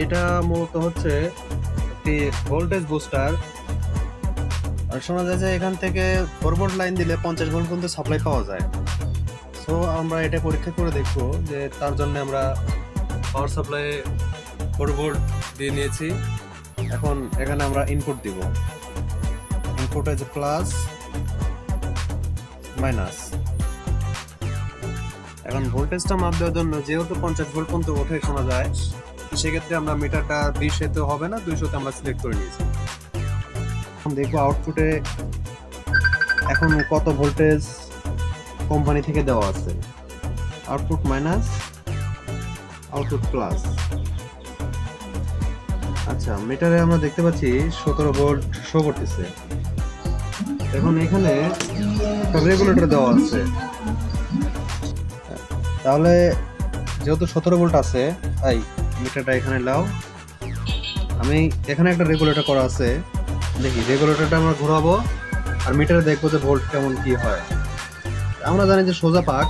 এটা মূলত হচ্ছে একটি ভোল্টেজ বুস্টার। আর শোনা যায় যে এখান থেকে 4 ভোল্ট লাইন দিলে 50 ভোল্ট পর্যন্ত সাপ্লাই পাওয়া যায়। সো আমরা এটা পরীক্ষা করে দেখবো, যে তার জন্য আমরা পাওয়ার সাপ্লাই 4 ভোল্ট দিয়ে নিয়েছি। এখন এখানে আমরা ইনপুট দিব। ইনপুট আছে প্লাস মাইনাস। এখন ভোল্টেজটা মাপ দেওয়ার জন্য যেহেতু 50 ভোল্ট পর্যন্ত ওঠে শোনা যায়, সেক্ষেত্রে আমরা মিটারটা 20 তে হবে না, 200 তে আমরা সিলেক্ট করে নিয়েছি। এখন দেখবো আউটপুটে এখন কত ভোল্টেজ কোম্পানি থেকে দেওয়া আছে। Output minus, output plus. আচ্ছা, মিটারে আমরা দেখতে পাচ্ছি 17 ভোল্ট শো করতেছে। এখন এখানে একটা রেগুলেটর দেওয়া আছে, তাহলে যেহেতু 17 ভোল্ট আছে, তাই মিটারটা এখানে লাও। আমি এখানে একটা রেগুলেটর করা আছে, দেখি রেগুলেটরটা আমরা ঘোরাবো আর মিটারে দেখবো যে ভোল্ট কেমন কি হয়। আমরা জানি যে সোজা পাক,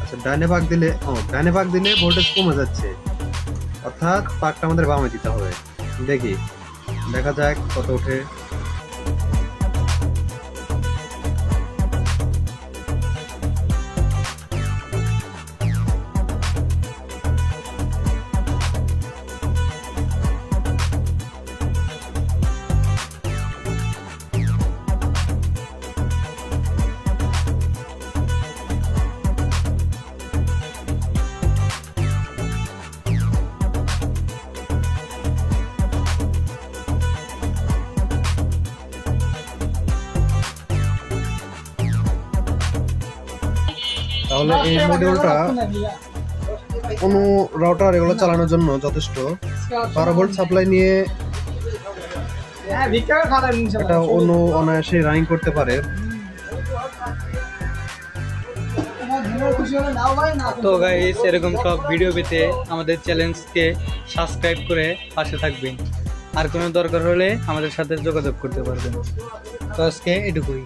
আচ্ছা ডাইনে পাক দিলে ভোল্টেজ কমে যাচ্ছে, অর্থাৎ পাকটা আমাদের বামে দিতে হবে। দেখি, দেখা যাক কত ওঠে। তাহলে এই মডিউলটা কোনো রাউটার এগুলো চালানোর জন্য যথেষ্ট। 12 ভোল্ট সাপ্লাই নিয়ে এটা অনায়াসে রানিং করতে পারে। তো গাইস, এরকম সব ভিডিও পেতে আমাদের চ্যানেলকে সাবস্ক্রাইব করে পাশে থাকবেন। আর কোনো দরকার হলে আমাদের সাথে যোগাযোগ করতে পারবেন। তো আজকে এটুকুই।